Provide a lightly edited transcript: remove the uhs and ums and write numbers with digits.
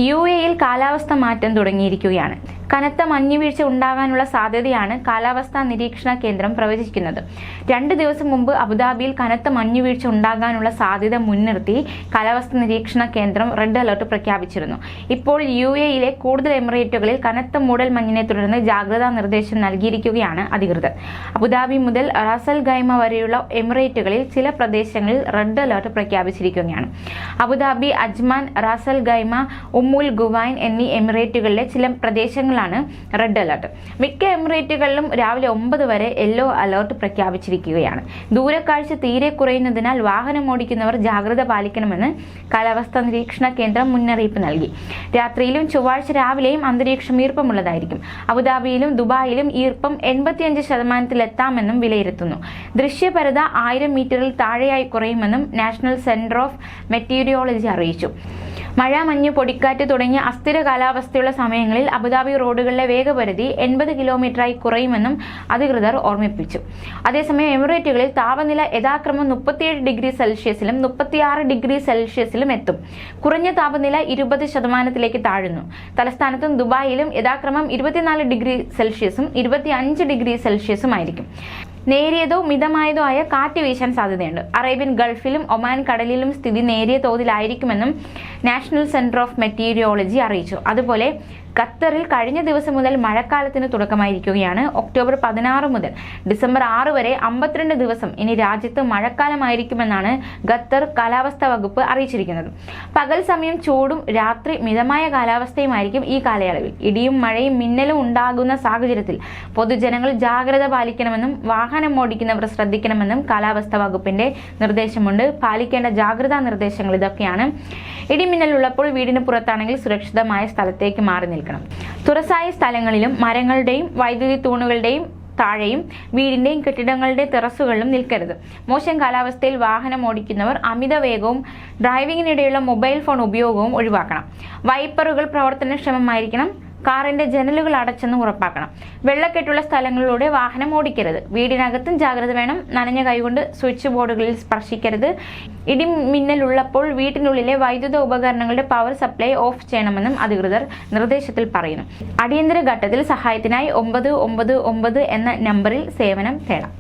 UAEയിൽ കാലാവസ്ഥ മാറ്റം തുടങ്ങിയിരിക്കുകയാണ്. കനത്ത മഞ്ഞുവീഴ്ച ഉണ്ടാകാനുള്ള സാധ്യതയാണ് കാലാവസ്ഥാ നിരീക്ഷണ കേന്ദ്രം പ്രവചിക്കുന്നത്. 2 ദിവസം മുമ്പ് അബുദാബിയിൽ കനത്ത മഞ്ഞുവീഴ്ച ഉണ്ടാകാനുള്ള സാധ്യത മുൻനിർത്തി കാലാവസ്ഥാ നിരീക്ഷണ കേന്ദ്രം റെഡ് അലർട്ട് പ്രഖ്യാപിച്ചിരുന്നു. ഇപ്പോൾ UAEയിലെ കൂടുതൽ എമിറേറ്റുകളിൽ കനത്ത മൂടൽമഞ്ഞിനെ തുടർന്ന് ജാഗ്രതാ നിർദ്ദേശം നൽകിയിരിക്കുകയാണ് അധികൃതർ. അബുദാബി മുതൽ റാസൽ ഖൈമ വരെയുള്ള എമിറേറ്റുകളിൽ ചില പ്രദേശങ്ങളിൽ റെഡ് അലർട്ട് പ്രഖ്യാപിച്ചിരിക്കുകയാണ്. അബുദാബി, അജ്മാൻ, റാസൽ ഖൈമ, ഉമ്മുൽ ഖുവൈൻ എന്നീ എമിറേറ്റുകളിലെ ചില പ്രദേശങ്ങളാണ് റെഡ് അലർട്ട്. മിക്ക എമിറേറ്റുകളിലും രാവിലെ 9 വരെ യെല്ലോ അലർട്ട് പ്രഖ്യാപിച്ചിരിക്കുകയാണ്. ദൂരക്കാഴ്ച തീരെ കുറയുന്നതിനാൽ വാഹനം ഓടിക്കുന്നവർ ജാഗ്രത പാലിക്കണമെന്ന് കാലാവസ്ഥാ നിരീക്ഷണ കേന്ദ്രം മുന്നറിയിപ്പ് നൽകി. രാത്രിയിലും ചൊവ്വാഴ്ച രാവിലെയും അന്തരീക്ഷം ഈർപ്പമുള്ളതായിരിക്കും. അബുദാബിയിലും ദുബായിലും ഈർപ്പം 85% വിലയിരുത്തുന്നു. ദൃശ്യപരത 1000 മീറ്ററിൽ താഴെയായി കുറയുമെന്നും നാഷണൽ സെന്റർ ഓഫ് മെറ്റീരിയോളജി അറിയിച്ചു. മഴ, മഞ്ഞ്, പൊടിക്കാറ്റ് തുടങ്ങിയ അസ്ഥിര കാലാവസ്ഥയുള്ള സമയങ്ങളിൽ അബുദാബി റോഡുകളിലെ വേഗപരിധി 80 കിലോമീറ്ററായി കുറയുമെന്നും അധികൃതർ ഓർമ്മിപ്പിച്ചു. അതേസമയം എമിറേറ്റുകളിൽ താപനില യഥാക്രമം 37 ഡിഗ്രി സെൽഷ്യസിലും 36 ഡിഗ്രി സെൽഷ്യസിലും എത്തും. കുറഞ്ഞ താപനില 20% താഴുന്നു. തലസ്ഥാനത്തും ദുബായിലും യഥാക്രമം 24 ഡിഗ്രി സെൽഷ്യസും 25 ഡിഗ്രി സെൽഷ്യസും ആയിരിക്കും. നേരിയതോ മിതമായതോ ആയ കാറ്റ് വീശാൻ സാധ്യതയുണ്ട്. അറേബ്യൻ ഗൾഫിലും ഒമാൻ കടലിലും സ്ഥിതി നേരിയ തോതിലായിരിക്കുമെന്നും നാഷണൽ സെന്റർ ഓഫ് മെറ്റീരിയോളജി അറിയിച്ചു. അതുപോലെ ഖത്തറിൽ കഴിഞ്ഞ ദിവസം മുതൽ മഴക്കാലത്തിന് തുടക്കമായിരിക്കുകയാണ്. ഒക്ടോബർ 16 മുതൽ ഡിസംബർ 6 വരെ 52 ദിവസം ഇനി രാജ്യത്ത് മഴക്കാലമായിരിക്കുമെന്നാണ് ഖത്തർ കാലാവസ്ഥാ വകുപ്പ് അറിയിച്ചിരിക്കുന്നത്. പകൽ സമയം ചൂടും രാത്രി മിതമായ കാലാവസ്ഥയുമായിരിക്കും ഈ കാലയളവിൽ. ഇടിയും മഴയും മിന്നലും ഉണ്ടാകുന്ന സാഹചര്യത്തിൽ പൊതുജനങ്ങൾ ജാഗ്രത പാലിക്കണമെന്നും വാഹനം ഓടിക്കുന്നവർ ശ്രദ്ധിക്കണമെന്നും കാലാവസ്ഥാ വകുപ്പിന്റെ നിർദ്ദേശമുണ്ട്. പാലിക്കേണ്ട ജാഗ്രതാ നിർദ്ദേശങ്ങൾ ഇതൊക്കെയാണ്. ഇടിമിന്നലുള്ളപ്പോൾ വീടിന് പുറത്താണെങ്കിൽ സുരക്ഷിതമായ സ്ഥലത്തേക്ക് മാറി നിൽക്കണം. തുറസായ സ്ഥലങ്ങളിലും മരങ്ങളുടെയും വൈദ്യുതി തൂണുകളുടെയും താഴെയും വീടിന്റെയും കെട്ടിടങ്ങളുടെ ടെറസുകളിലും നിൽക്കരുത്. മോശം കാലാവസ്ഥയിൽ വാഹനം ഓടിക്കുന്നവർ അമിത വേഗവും ഡ്രൈവിംഗിനിടെയുള്ള മൊബൈൽ ഫോൺ ഉപയോഗവും ഒഴിവാക്കണം. വൈപ്പറുകൾ പ്രവർത്തനക്ഷമമായിരിക്കണം. കാറിന്റെ ജനലുകൾ അടച്ചെന്ന് ഉറപ്പാക്കണം. വെള്ളക്കെട്ടുള്ള സ്ഥലങ്ങളിലൂടെ വാഹനം ഓടിക്കരുത്. വീടിനകത്തും ജാഗ്രത വേണം. നനഞ്ഞ കൈകൊണ്ട് സ്വിച്ച് ബോർഡുകളിൽ സ്പർശിക്കരുത്. ഇടിമിന്നലുള്ളപ്പോൾ വീട്ടിനുള്ളിലെ വൈദ്യുത ഉപകരണങ്ങളുടെ പവർ സപ്ലൈ ഓഫ് ചെയ്യണമെന്നും അധികൃതർ നിർദ്ദേശത്തിൽ പറയുന്നു. അടിയന്തര ഘട്ടത്തിൽ സഹായത്തിനായി 999 എന്ന നമ്പറിൽ സേവനം തേടാം.